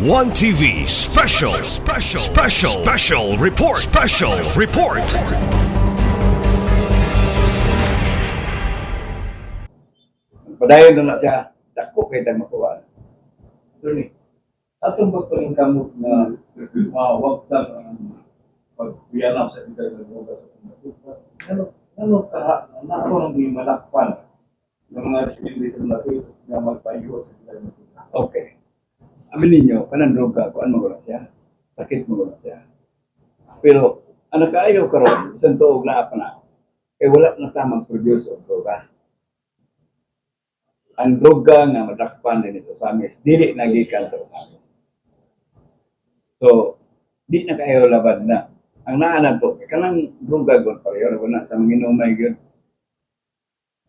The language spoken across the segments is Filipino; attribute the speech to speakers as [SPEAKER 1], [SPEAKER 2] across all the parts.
[SPEAKER 1] One TV special report.
[SPEAKER 2] Padayon na siya, dako kay tag makuha. Dili. Atong pagtuling kamot na wag ta pagbiyanam sa kita ng mga sa ano ka na ako nang malakpan ng mga restrictions na ito na magpayo sa kita ng mga. Okay. Amin ninyo, kanang droga, kuan mo gula siya. Sakit mo gula siya. Pero ang nakaayaw karon isang tuog na apa na. Kaya wala na tamang produce of droga. Ang droga nga madakpan din ito sa amis, dili nagikan sa amis. So, di na kayo laban na. Ang naanan to, kanang droga gon pareho na sa mga inumay gyud.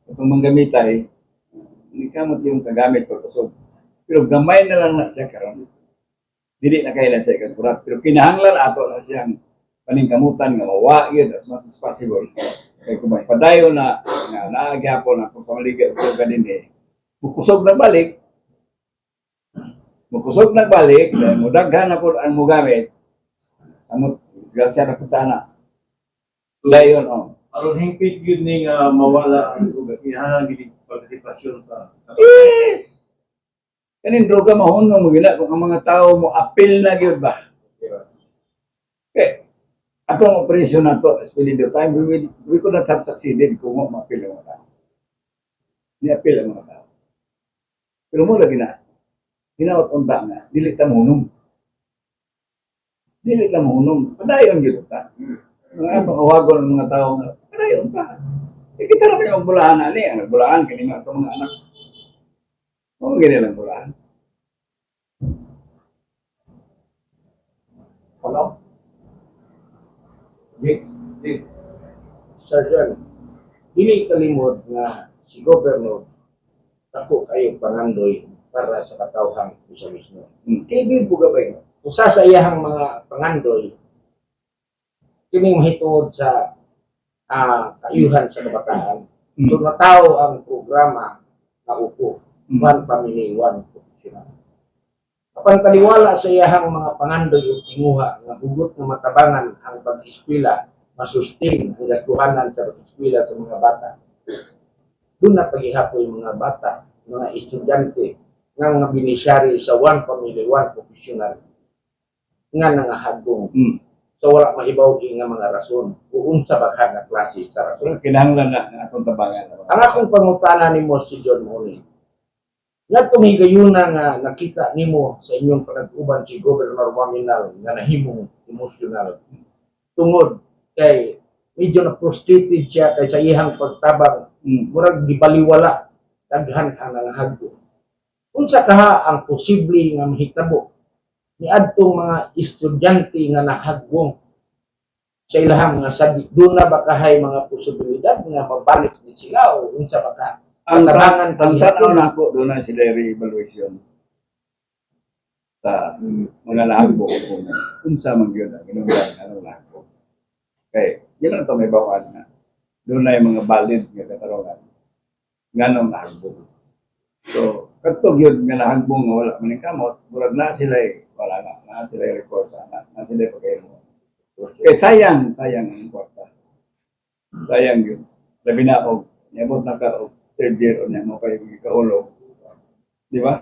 [SPEAKER 2] Kung manggamitay, hindi ka mo yung kagamit ko kusog. Pero gamay na lang na siya karon. Dili na kayo lang siya ikagurat. Pero kinahanglan ato na siyang paningkamutan nga mawa yun as much as possible. Kaya kung may padayo na naagyapon na kung pamaligay ko ganin eh, Mukusog na balik, dahil mudaghan na po ang mugamit, samot, siya na punta na. Dayon,
[SPEAKER 3] Aron hingpit yun ni mawala ang droga. Ihangang gini partisipasyon sa...
[SPEAKER 2] Yes! Kanin droga mahunong mo gila kung ang mga tao mo appeal na gyud ba? Okay. Atong operasyon na to, within the time, we could not have succeeded kung mo ma-appeal ang mga tao. Ni-appeal ang mga tao. Pero mo lagi na, ginawat unta nga, dili ta munong. Padayon gyud ta. Mga awagon ng mga tao nga, padayon ta. Kita ra yung bulahan ani, ang bulahan kini nga itong mga anak. Mo gini lang bulahan.
[SPEAKER 3] Hello?
[SPEAKER 2] Dik.
[SPEAKER 4] Sir John, dili kalimot nga si Governor ako kayong pangandoy para sa katawhang isa mismo.
[SPEAKER 2] Kaibigan po gabay.
[SPEAKER 4] Kung sa iyahang mga pangandoy, kining mahitod sa kaayuhan sa kabataan. So nataw ang programa na upo, One Family, One Professional. Kapag kaliwala sa iyahang mga pangandoy o tinguha nga hugot na matabangan ang pag-eskwela, masustain ang gatuhanan sa pag-eskwela sa mga bata. Doon na paghihapoy yung mga bata, mga estudyante, nga mga beneficiary sa One Family, One Professional, nga nangahagong sa wala mahibaw nga mga rason, uun sa bagha nga klase sa rason.
[SPEAKER 2] Kinahanglan na akong tabangan.
[SPEAKER 4] Ang akong pangutana ni mo si John Moni, nga tumigayuna nga nakita nimo sa inyong panag-uban si Governor Waminal nga nahimong emosyonal. Tungod kay medyo na frustrated siya kay sa iyang pagtabang murag gibaliwala daghan ang nangahagdo. Unsa kaha ang posible nga mahitabo ni adtong mga estudyante nga nahagwong sa ilahang mga sabi doon na ba kahay mga posibilidad nga mabalik ni sila o unsa ba ka
[SPEAKER 2] Ang
[SPEAKER 4] tabangan
[SPEAKER 2] tanaw na ako, doon na sila re-evaluation sa mga lahagbo ko. Kung sa mga yun, ginugan, anong lahagbo. Okay, yun lang ito may bawaan na. Doon na yung mga valid nga katarungan. Ganong lahagbo. So, katog yun nga lahagbo nga wala maning kamot, murag na sila wala na sila report na sila pagkain mo. Kaya sayang ang kwarta. Sayang yun. Labi na ako, niyabot na ka, third year o niya mo kayo kaulo. Di ba?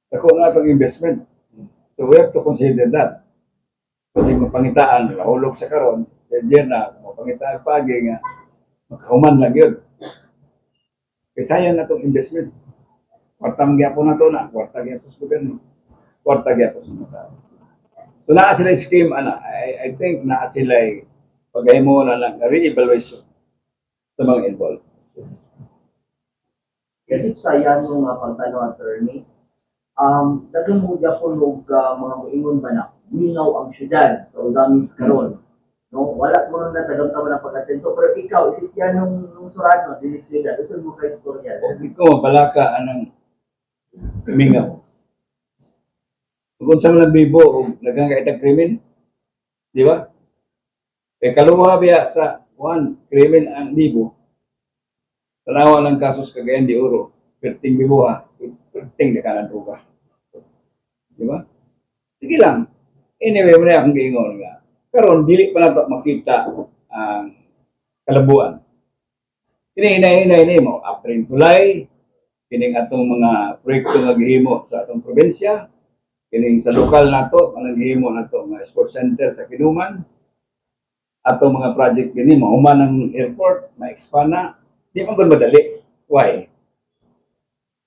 [SPEAKER 2] Ako nga itong investment. So we have to consider that. Kasi mapangitaan, nahulog sa karon, third year na, mapangitaan pagi nga, makahuman lang yun. Kaya sayang na itong investment. Kwartang gyapon na ito na, kwartang gyapon sa gobyerno. Kwartang gyapon sa mga tao. So naa sila scheme, I think naa sila pagay mo na lang, re-evaluation sa mga involved.
[SPEAKER 5] Kasi sayang yung pagtanong attorney, nagamudya po ng mga muingon ba na minaw ang syudad sa Ozamis karon. No? Wala sa mga natagamtaman ng pagkasenso. Pero ikaw, isip yan nung surano, din syudad. Gusto mo ka istorya.
[SPEAKER 2] Okay ko, balaka anang mingaw. Kung sa mga bibo, nagang kaitag krimen, di ba? Kaya kaluha biya sa krimen ang bibo, tanawa ng kasos kagayan di oro, perting bibuha, perting na kanan droga. Di ba? Sige lang. Anyway, wala akong giingon nga. Karon dili pa nato makita ang kalabuan. Kini hinay-hinay mo, April, July, kining atong mga proyekto nga gihimo sa atong probinsya, kining sa lokal nato, ang gihimo nato nga sports center sa Kinuman, atong mga project kini mahuman ng airport, ma-expand na, di man gud madali. Why?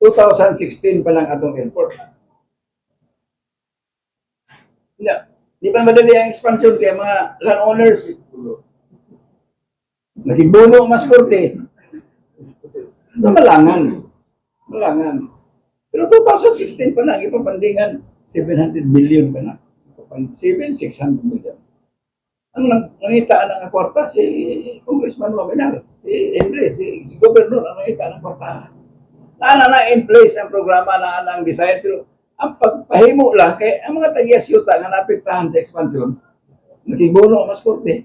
[SPEAKER 2] 2016 pa lang atong airport. Di pa madali ang expansion kaya mga landowners nakibuno mas korte. Malangan. Pero 2016 pa lang, ipapandingan 700 million pa na. 600 million. Ang nangitaan ng kwarta si Congressman Mabinar, si Andre, si Governor ang nangitaan ng kwarta. Na in place ang programa na ang design, pero ang pagpahimo lang, kay ang mga tagiasyuta nga napiktahan sa expansion, nakibuno mas korte.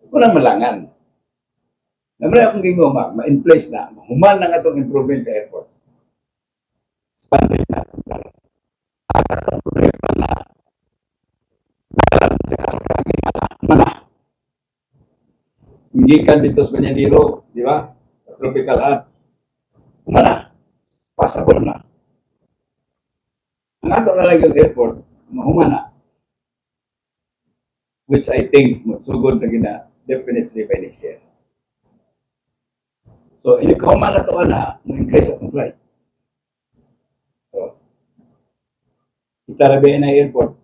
[SPEAKER 2] Walang malangan. Naman akong gingoma, ma-in place na, mahuman na nga itong improvement sa airport. Expanded na. At ang problema na, mana. Hindi kan dito sa Banyadiro, di ba? Sa Tropical Art. Mana. Passable na. Ang ato na lang yung airport, mahuman na. Which I think, magsugod na gina, definitely by next year. So, ilikaw na ito na, mag-increase at flight. So, itarabihin na airport,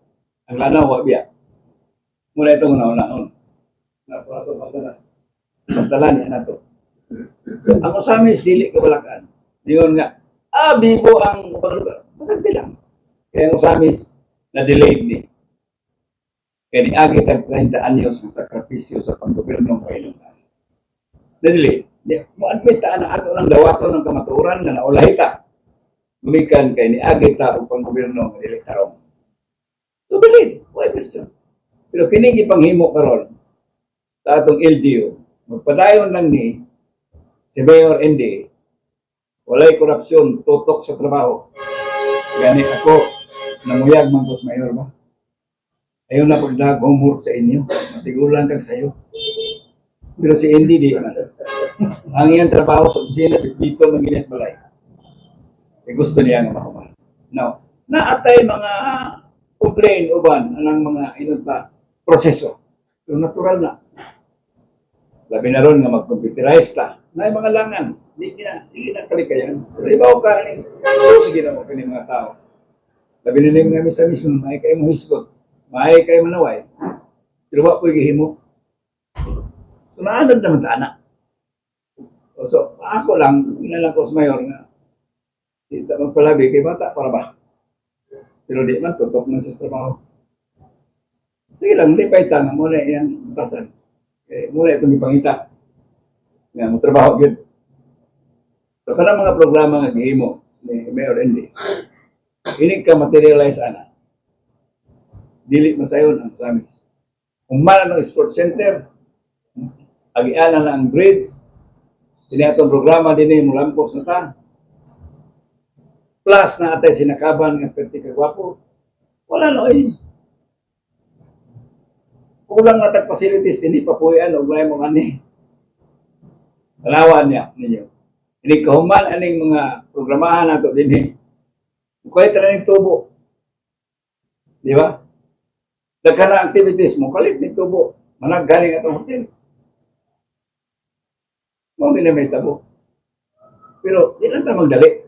[SPEAKER 2] ang lanaw, wabiya. Mula itong una-una. Pagtala niya na ito. Ang usamis, dili kabalakan. Yun nga, bibo ang paglugar. Maganda lang. Kaya ang usamis, na-delayed ni. Kaya niagi tag 30 anyos ng sakripisyo sa panggobyerno ng Panginoon. Na-delayed. Mo-admit na ato ng dawaton ng kamaturan na naulahi ta. Gumikan kay niagi ta o panggobyerno ng elektarong. So, delayed. Why question? Pero kining ipanghimo karon sa atong LGU, magpadayon lang ni si Mayor Andy, walay korupsyon, tutok sa trabaho. Gani ako, namuyag man ko sa Mayor ba? Ayaw na pagdag homework sa inyo, matigulan kag sayo. Pero si Andy di man. Ang iyang trabaho sa opisina, dito mag-inas balay. E gusto niya nga makuman. Now, naatay mga complain uban anang mga inunta proseso. So, natural na. Labi na ron nga mag-computerize ta. Na mga langan. Hindi na kalikayan. Pero ibaw ka, sige na mo kaning mga tao. Labi na yung mga misa-mission, may kayo mo hisgot. May kayo manaway. Pero wak po himo. So, naanad naman ta, anak. So, ako lang, inalang ko sa mayor nga. Hindi magpalabi kay bata para ba? Pero di man, tutok na sa trabaho. Sige lang, hindi pa itang, muna yung batasan. Muna itong ipangita. Nga, magtrabaho yun. So, kanang mga programa nga gihimo ni Mayor Andy, ini ka materialize ana. Dili masayon ang samis. Kung man ang sports center, agiana na ang grades, sinatong programa din yung lampos na ta. Plus na atay sinakaban ng perti kagwapo. Wala no eh. Kulang na tag-facilities, hindi pa po yan, huwag mo ani. Talawan niya ninyo. Hindi kahuman aning mga programahan nato din eh. Kaya talagang tubo. Di ba? Daghan na activities mo, kalit ni tubo. Manag galing atong hotel. Mo nila may tabo. Pero ilan ta magdali.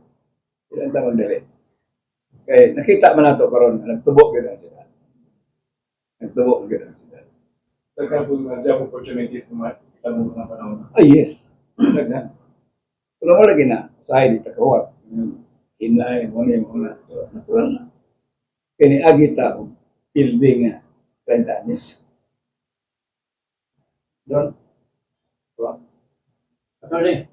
[SPEAKER 2] Kaya nakita man nato karon nagtubo gyud sila. Nagtubo gyud sila.
[SPEAKER 3] Daghan po job opportunities naman. Kita mo na panahon.
[SPEAKER 2] Yes. Daghan. Pero wala gina. Usahay di takawat. Inay, muna yung muna. Natural na. Kaya ni Agita, building nga, 30 anyos. Doon.
[SPEAKER 3] Attorney,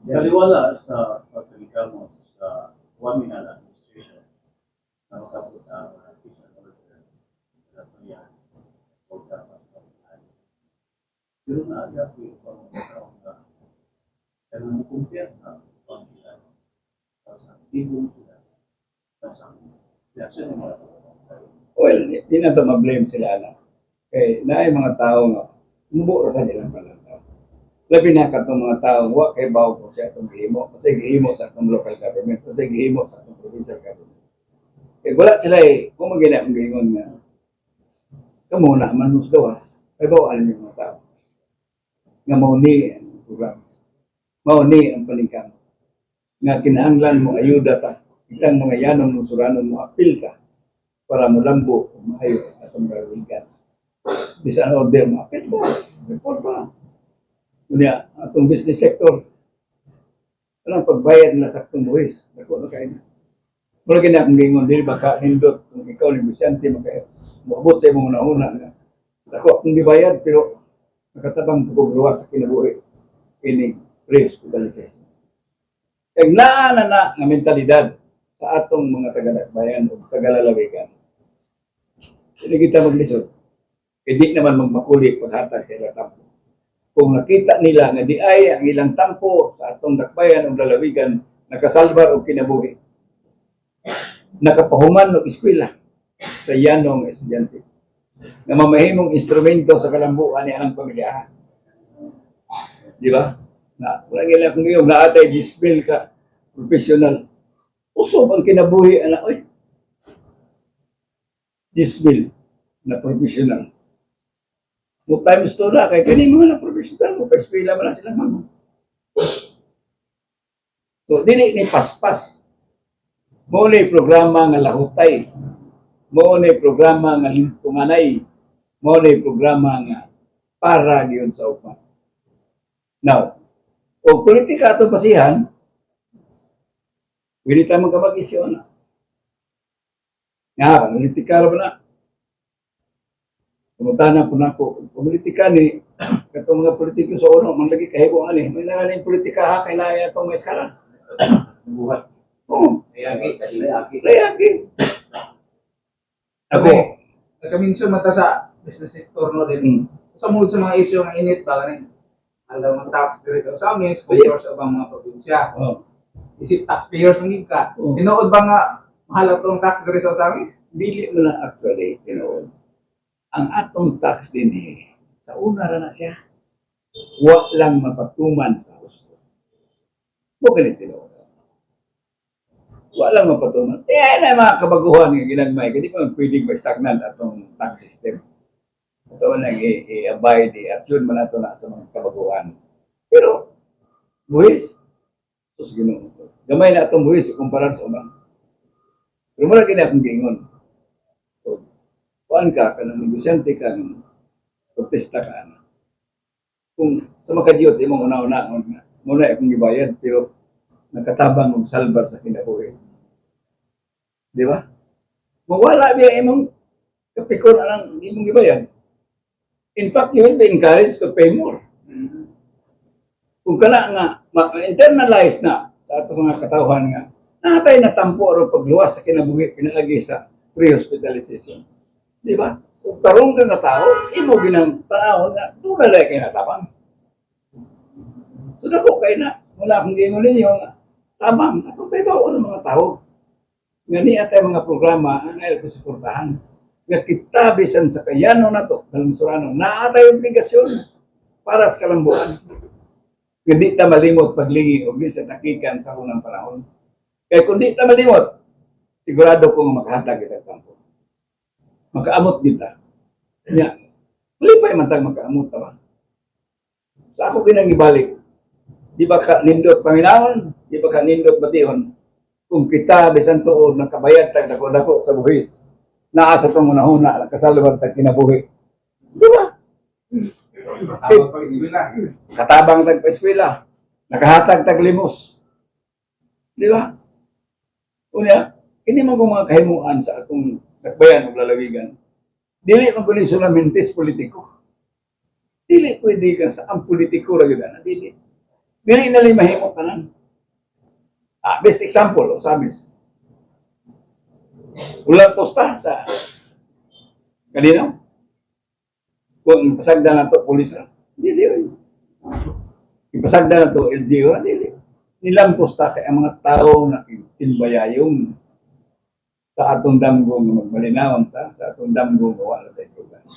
[SPEAKER 3] kaliwala sa pagkalikan mo sa Wamingan administration na makapot ang peace and order sa Korea o dapat pero naaga ko yung pangungkaroon na kaya namukumpir na pangkilan sa tibong sila sa reaction mo.
[SPEAKER 2] Well, di na ito ma-blame sila na. Kaya na yung mga tao nga, mubo ra sa nilang palantaw. Labi na ka itong mga tao, wa kay bawo ko siya itong gihimo. Kasi gihimo sa itong local government. Kasi gihimo sa itong provincial government. Kaya wala sila kung magina ang gihingon nga, kamuna, manus gawas, ay bawaan yung mga tao. Nga mauni ang program. Mauni ang panikang. Nga kinahanglan mo, ayuda ta. Itang mga yanong mo, suranon mo, apil ka para mo lambo, maayo at ang gawin. Bisan order mo, apil mo, report pa. Kunya, atong business sector, anong pagbayad na sa aktong buwis? Ako na kayo. Wala kaya akong gingon, hindi baka nindot kung ikaw negosyante, maabot sa imong una-una. Ako akong gibayad, pero nakatabang pagkugawa sa kinabuhi. Ini pre-hospitalization. Kaya na nga mentalidad sa atong mga taga-dakbayan o taga-lalawigan. Hindi kita maglisod. Hindi naman magmakulit paghatag sa ilang tampo. Kung nakita nila nga di ay ang ilang tampo sa atong dakbayan o lalawigan, nakasalbar o kinabuhi. Nakapahuman o eskwela sa yanong estudyante. Na mamahimong instrumento sa kalambuan ni ang pamilyahan. Di ba? Na wala nila kung ngayon na atay gisbil ka professional. Usob ang kinabuhi anak oy. Gisbil na professional. Mo times to na kay kini mga na professional mo pa eskwela man sila man. So dili ni paspas. Mo ni programa nga lahutay. Mo ni programa nga lintunganay. Mo ni programa nga para gyud sa upan. Now, o politika ato basihan, pwede tayo magkapag-isyon na. Nga, politika ba na? Kumutana po na po. Politika ni, katong mga politiko sa uno, manlagi kahibuan ni. May nalaling politika ha, kailangan itong may skala.
[SPEAKER 3] Buhat.
[SPEAKER 2] Oo. Layaki. Ako.
[SPEAKER 6] Nagka-mention mata sa business sector no din. Sa mulod sa mga issue ng init ba ganin. Alam mga tax dito sa amin, sponsors sa mga probinsya.
[SPEAKER 2] Oh.
[SPEAKER 6] Isip taxpayers ng ka.
[SPEAKER 2] Oh.
[SPEAKER 6] Tinuod ba nga mahal atong tax dito sa amin?
[SPEAKER 2] Dili mo na actually, ang atong tax din sa una na siya, wa lang mapatuman sa gusto. Mo ganito, wa lang mapatuman. Na mga kabaguhan nga ginagmay, hindi pa pwedeng ma-stagnant atong tax system. Ito lang i-abide, at yun man ito na sa mga kabaguhan. Pero, buwis, sus ginoo. Gamay na itong buwis, kumpara sa unang. Pero mula kina akong gingon. So, kuhaan ka, kanang negosyante ka, protesta ka. Kung sa makadiyot, imong una-una, muna akong gibayad, pero nakatabang og salbar sa kinabuhi. Di ba? Mawala biya imong kapikon anang imong gibayad. In fact, you will be encouraged to pay more. Kung kana nga, ma-internalize na sa ato mga katawhan nga, natay na tampo aron pagluwas sa kinabuhi, pinalagi sa pre-hospitalization. Di ba? Kung tarong ka nga tao, imo ginang panahon nga, doon na kayo natapang. So, dako kayo na, wala akong gingon ninyo nga, tamang, atong paybaw ng mga tao. Nga niya tayo mga programa, ang ayaw ko suportahan. Nga kita bisan sa kayano na to, dalam surano, naatay obligasyon para sa kalambuan. Nga di ta malimot paglingi o bisan nakikan sa unang panahon. Kaya kung di ta malimot, sigurado kong makahatag kita tampo. Makaamot kita. Kanya, huli pa yung matang makaamot ba? Sa ako kinang ibalik, di ba ka nindot paminahon, di ba ka nindot batihon, kung kita bisan tuod nakabayad tag dako-dako sa buhis, naasa itong unahuna, nakasalubad tag kinabuhi. Di ba?
[SPEAKER 6] Tawag pag eskwela.
[SPEAKER 2] Katabang tag pa-eskwela, nakahatag tag limos. Di ba? Unya, hindi mo mga kahimuan sa atong dakbayan o lalawigan. Dili man kunin sulamentis politiko. Dili pwede ka sa ang politiko ra gyud ana, dili. Dili na li mahimo tanan. Best example o samis. Ulang posta sa kanina. Kung ipasagda na to pulis na, dili. Ipasagda na to LGU na, dili. Nilang posta kay ang mga tao na tinbayayong sa atong damgong nga magmalinawon ta, sa atong damgong nga wala tayo tugas.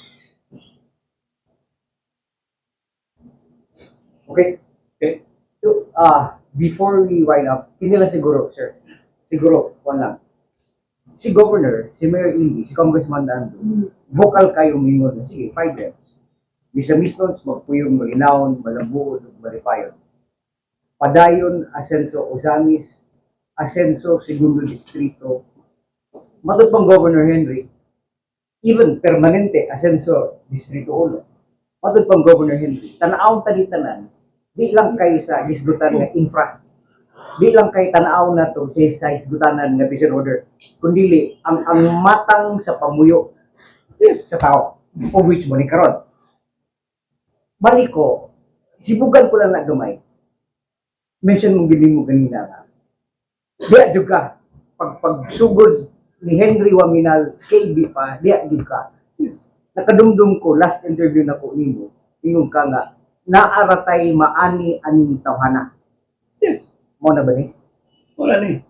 [SPEAKER 7] Okay.
[SPEAKER 2] Okay?
[SPEAKER 7] So, before we wind up, kinila siguro, sir. Siguro, lang. Si Governor, si Mayor Indy, si Congressman Nando, vocal kayo mingon na, sige, 5 years. Bisa mistons, magpuyong malinawon, malabuod, malipayon. Padayon, Asenso, Ozamis, Asenso, Segundo Distrito. Matod pang Governor Henry, even permanente, Asenso, Distrito 1. Matod pang Governor Henry, tanaawang talitanan, di lang kay sa hisgutan nga infra. Di lang kay tanaw na to sa hisgutanan nga peace and order. Kundi ang matang sa pamuyo sa tao, of which mo ni karon. Balik ko, sibugan ko lang na gamay. Mention mong gini mo ganina nga. Diya juga, pagsugod ni Henry Waminal, KB pa, diya juga. Nakadumdum ko, last interview na ko nimo, ingong ka nga, naaratay maani aning tawhana.
[SPEAKER 2] Yes.
[SPEAKER 7] Mo na ba ni?
[SPEAKER 2] Wala ni.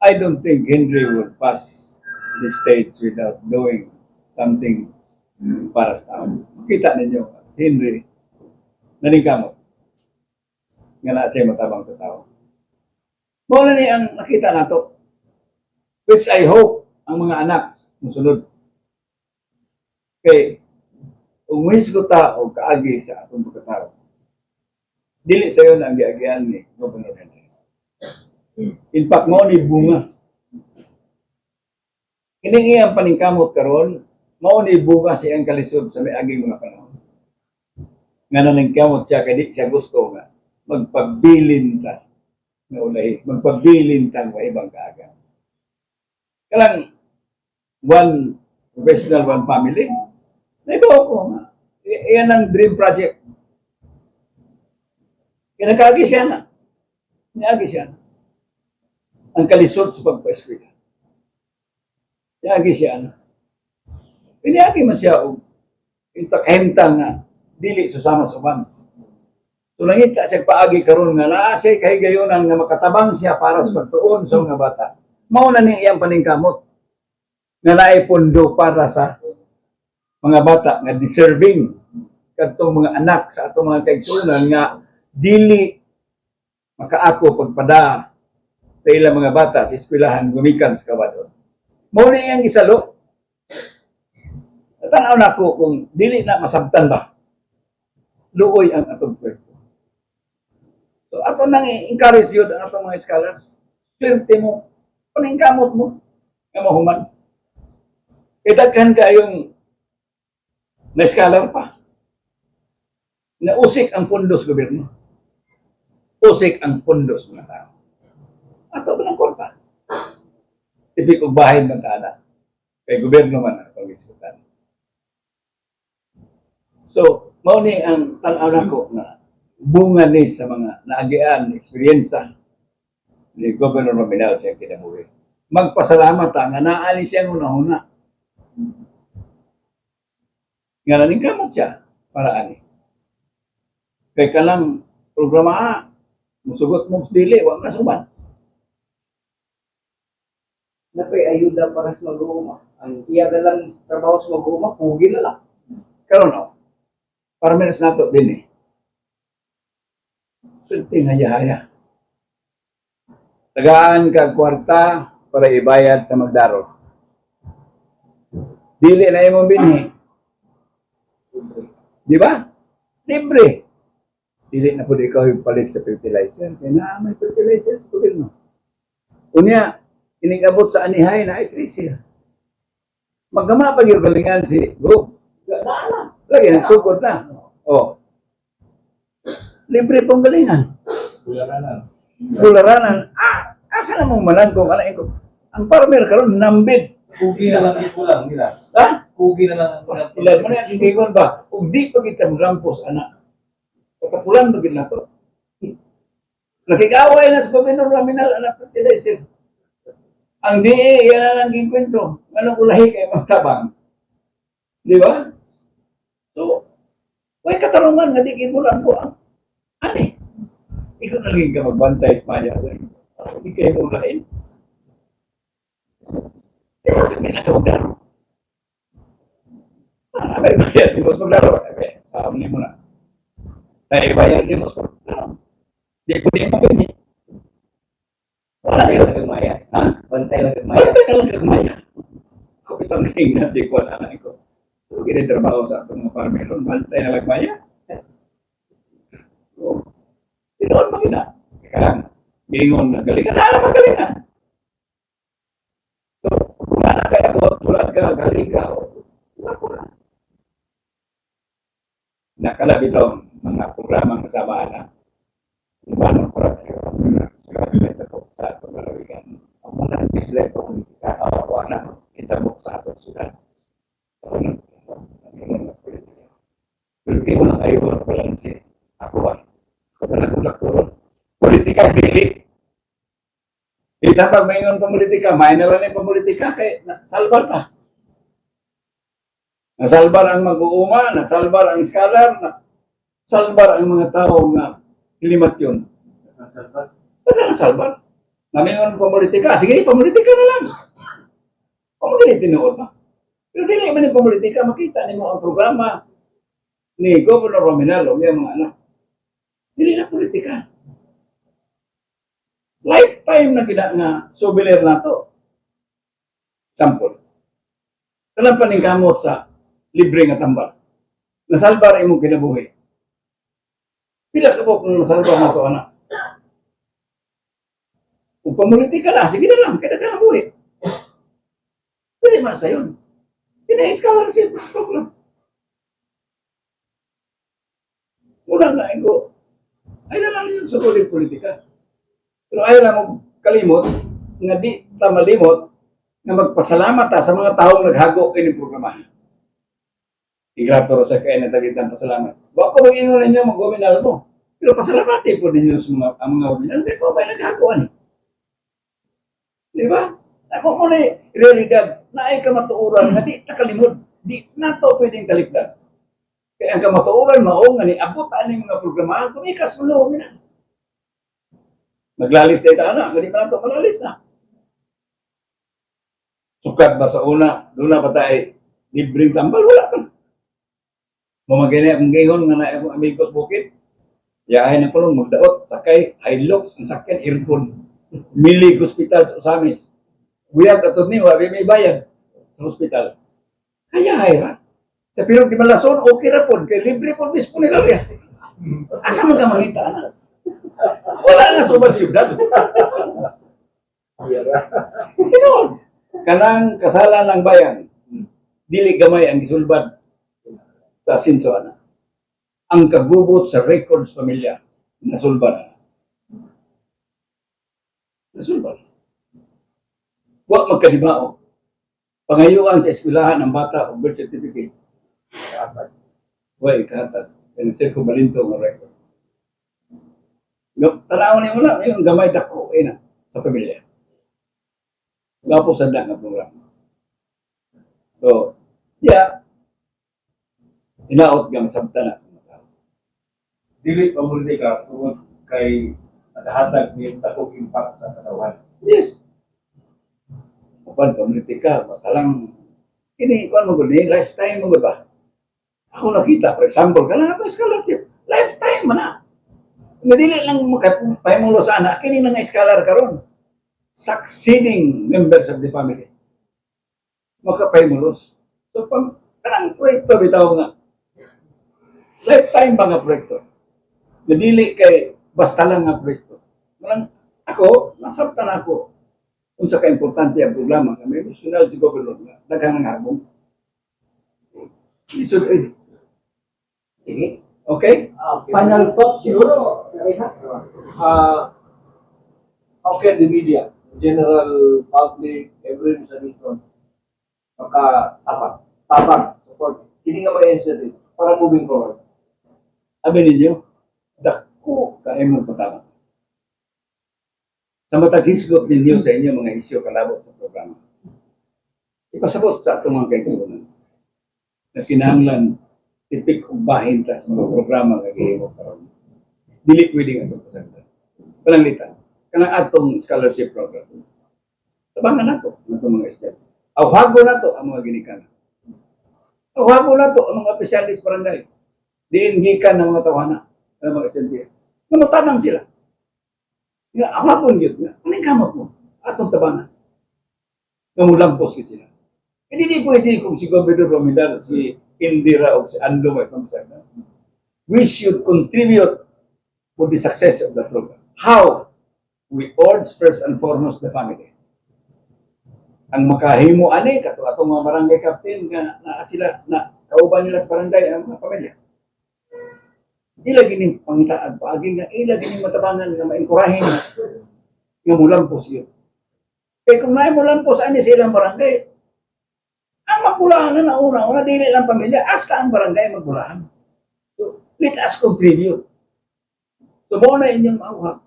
[SPEAKER 2] I don't think Henry would pass the stage without doing something para sa tao. Makita ninyo, si Henry, naningkamot. Nga na siya matabang sa tao. Wala ni ang nakita nato. Which I hope ang mga anak musunod. Kay, umwis ko ta o kaagi sa atong pagkatao. Dili sayo na ang giagian ni Governor Henry. In fact, mo ni bunga. Kining iyang paningkamot karon, mao ni bunga siyang kalisod sa may aging mga panahon. Nga naningkamot siya kay di siya gusto nga magpabilin ta nga ulay, magpabilin ta nga ibang kaaga. Kalang one professional, one family. Naibaw ko nga. Iyan ang dream project. Kinakagi siya na. Niagi siya na. Ang kalisod sa pagpa-eskwela. Niagi siya na. Piniagi man siya o kahimtang nga dili susama sa uban. So langita siya paagi karon nga naa siya kahigayonan nga makatabang siya para sa pagtuon sa mga bata. Mao na ni iyang paningkamot nga naay pondo para sa mga bata nga deserving kadtong mga anak sa atong mga kaigsunan nga dili makaako pagpada sa ilang mga bata sa eskwelahan gumikan sa kabadon. Mao ni iyang gisalo. Tanaw na ko kung dili na masabtan ba. Luoy ang atong pwerto. So ato nang encourage yun ang atong mga scholars. Swerte mo, paningkamot mo, nga mahuman. Idaghan kayong na scholar pa. Nausik ang pundos gobyerno. Usik ang pundos mga tao. Ato ba ng korta? Ibig kong bahay ng tana. Kay gobyerno man ang pag-iskutan. So, mao ni ang tanaw nako na bunga ni sa mga naagian, eksperyensa ni Governor Rominal sa kinabuhi. Magpasalamat nga naali siya una-una. Nga naning kamot siya para ani. Kay kanang programa musugot mo dili wa na suman.
[SPEAKER 7] Napay ayuda para sa mag-uuma. Ang iya na lang trabaho sa mag-uuma, pugi na lang.
[SPEAKER 2] Karon no. Para menos nato din eh. Swerte nga yahaya. Tagaan ka kwarta para ibayad sa magdaro. Dili na imong binhi. Di ba? Libre. Dili na po ikaw ipalit sa fertilizer. Kaya na may fertilizer sa gobyerno. Unya, inigabot sa anihay na ay treasure. Magama pag yung galingan si Go. Lagi nagsugod na. Oh. Libre pong galingan. Bularanan. Asa na mong manangkong alain ko. Ang farmer karon nambid.
[SPEAKER 3] Pugi na lang ito lang nila.
[SPEAKER 2] Ha?
[SPEAKER 3] Pugi na lang ang
[SPEAKER 2] Pastilan mo na yung sindigon ba? Kung di pa kita rampos, anak. Pagkapulan ba na to? Nakikaway na sa Governor Rominal, anak fertilizer. Ang DE, yan na lang kwento. Anong ulahi kayo magtabang? Di ba? So, may katarungan nga di kinulang ko ang ani. Ikaw na lang ka magbantay sa maya. Hindi kayo ulahin. bakit may nagawagdaro? May bayad, di mo maglaro. Sabi mo na. May bayad, di mo maglaro. Di ko ganyan. Wala kayo nagmaya. Ha?
[SPEAKER 7] Bantay lang yung maya.
[SPEAKER 2] Wala kayo nagmaya. Ako itong king na si Kwan anak ko. So, kinitrabaho sa itong mga farmeron. Bantay na nagmaya. So, tinoon mo kina. Kaya, gingon na galingan. Alam mo galingan. So, wala na kaya mo. Tulad ka, galing ka. Wala ko na. Nakalabi itong mga programang kasamaan na kung paano ko rin yung ko sa itong lalawigan. Ang mga nag-islet o politika, awa na kita mo sa atong sudan. Pero di ko lang kayo na balansi. Ako ba? Ako ba nagulak-tulog? Politika, pili. Isa pag mayroon pamulitika, may na lang yung pamulitika kay salbar pa. Nasalbar ang mag-uuma, nasalbar ang scholar, nasalbar ang mga tao na hilimat yun. Nasalbar. Namingon pamulitika, sige, pamulitika na lang. Pamulitika tinuod ba? Pero dili man yung pamulitika, makita niyo ang programa ni Governor Rominalo, yung mga anak. Dili na politika. Lifetime na kita nga souvenir na to. Sample. Kalang paningkamot sa libre nga tambal. Nasalbar imong kinabuhi. Pila ka po kung nasalbar na to, anak? Kung pamulitika na, sige na lang, kaya ka nabuhi. Pwede man sa yun. Pina-scholarship program. Muna nga ko, ay na lang yun sa kulit politika. Pero ayaw lang kalimot, nga di tamalimot, na magpasalamat ta sa mga taong naghago ini programa. Igrato sa kaya na tagitan pasalamat. Bako mag-ingon ninyo mag-gominal mo. Pero pasalamati po ninyo sa mga, ang mga gominal. Hindi po ba naghagoan eh? Di ba? Ako mo na realidad na ay kamatuuran na di nakalimod. Di na to pwedeng kaligdan. Kaya ang kamatuuran maong nga ni abot ang mga programa kumikas mo na gominal. Naglalis na ita anak. Hindi pa na ito malalis na. Sukat ba sa una? Doon na ba tayo libreng tambal? Wala pa. Mamagay na akong gayon nga na akong amigos bukid. Yahay na ko lang magdaot. Sakay, Hilux, ang sakyan, earphone. Milig hospital sa Usamis. Buyag atod ni, wabi may bayad sa hospital. Kaya hayra. Sa Pirog di Malason, okay ra po. Kaya libre po mismo nila rin. Asa mo ka mangita na? Wala na sa ubang siyudad. Ginoon. Kanang kasalan ng bayan. Dili gamay ang gisulbad sa Sinsoana. Ang kagubot sa records pamilya, nasulba na. Nasulba. Huwag magkalibao. Pangayuan sa eskwelahan ng bata o birth certificate. Huwag ikahatag. Kaya ko balinto ng record. Tanaw niyo na, yung gamay dako na sa pamilya. Wala po sa ng programa. So, yeah, inaot ka masabta na.
[SPEAKER 3] Dili pa politika tungod kay nagahatag ni takong impact sa katawan.
[SPEAKER 2] Yes. Upan, politika, basta lang, ini, kuan mo gud lifetime mo gud ba? Ako nakita, for example, kanang ato scholarship, lifetime man na. Nadili lang makapahimulo sa anak, kini nga scholar karon. Succeeding members of the family. Makapahimulos. So, kanang proyekto bitaw nga. Lifetime ba nga proyekto? Nadili kay basta lang nga proyekto. Malang ako, nasabtan ako kung sa ka-importante ang programa nga may national si Governor nga daghang nga habong. Isunod. Sige. Okay?
[SPEAKER 7] Final thought siguro.
[SPEAKER 3] How can the media, general public, every Misaniston, tabang, support, hindi nga mag-initiative para moving forward?
[SPEAKER 2] Abi ninyo, dako kayo mong patama. Sa matag hisgot ninyo sa inyo mga isyo kalabot sa programa. Ipasabot sa atong mga kaigsunan na kinahanglan tipik og bahin ta sa mga programa nga gihimo karon. Dili pwedeng atong pasagdan. Pananglitan, kanang atong scholarship program. Tabangan nato ng mga estudyante. Awhago na to ang mga ginikanan. Awhago na to ang mga opisyalis barangay. Diin gikan ng mga tawana, ng mga estudyante. Mamutamang sila. Nga, awhapon yun nga. Anong kamot mo? Atong tabanan. Namulampos yun sila. Hindi di pwede kung si Governor Romidal, si Indira o si Ando may pamasagan. We should contribute for the success of the program. How? We urge first and foremost the family. Ang makahimo ani kato atong mga barangay captain nga na sila na kauban nila sa barangay ang mga pamilya. Ila gini pangitaan paagi nga ila gini matabangan nga maengkorahin nga mulampos yun. Kaya kung naay mulampos ani sa ilang barangay, ang magpulahan na una dili lang pamilya, hasta ang barangay magpulahan. So, let us contribute. So, mo na inyong mauha.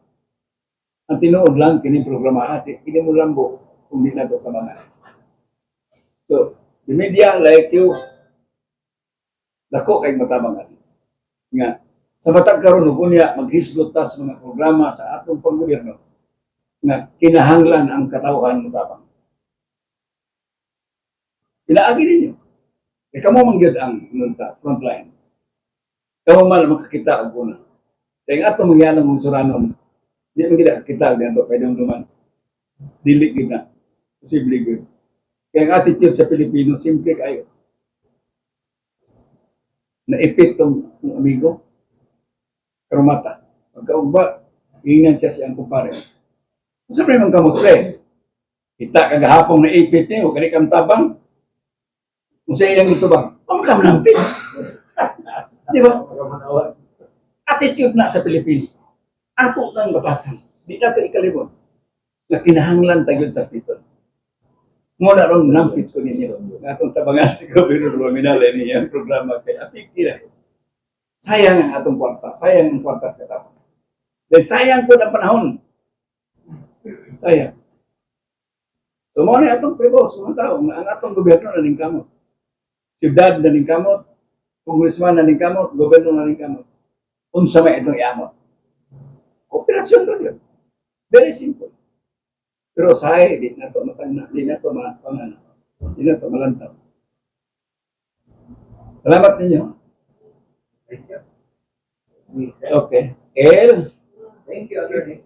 [SPEAKER 2] Ang tinuod lang, kini programa ati, kini mo lambo, kung di na ito kamangan. So, the media like you, dako kay matabangan. Nga, sa matag karon ug unya maghisgot ta sa mga programa sa atong panggobyerno nga kinahanglan ang katawhan matabang. Pinaagi ninyo. E kamo man gyud ang nunta frontline. Kamo man makakita og una. Kay atong mangyanang mong suranon, di man gid kita dito pwede duman. Dili gid na. Posible gid. Kaya ang attitude sa Pilipino simple kayo. Naipit tong amigo. Pero mata. Pagkaugba, ingnan siya siyang kumpare. Sabi naman kamot pre. Kita kagahapong naipit niyo, kani kam tabang. Kung sa iyang ito ba? Ang kam nampit. Di ba? Attitude na sa Pilipinas. Ato lang batasan. Di na ito ikalibon. Na kinahanglan tagod sa piton. Muna ron nampit ko ninyo. Atong tabangan si Governor Rominal niya ang programa kay Apikira. Sayang ang atong kwarta. Sayang ang kwarta sa katapang. Dahil sayang po ang panahon. Sayang. So, mo na atong prebos, mga tao, ang atong gobyerno na ning kamot. Siyudad na ning kamot, congressman na ning kamot, gobyerno na ning kamot. Unsa may itong iamot. Kooperasyon rin yun. Very simple. Pero sahay, di na ito matangna, di na ito mapangana, di na ito malantaw. Salamat ninyo.
[SPEAKER 6] Thank you.
[SPEAKER 2] Okay. El.
[SPEAKER 6] Thank you, Attorney.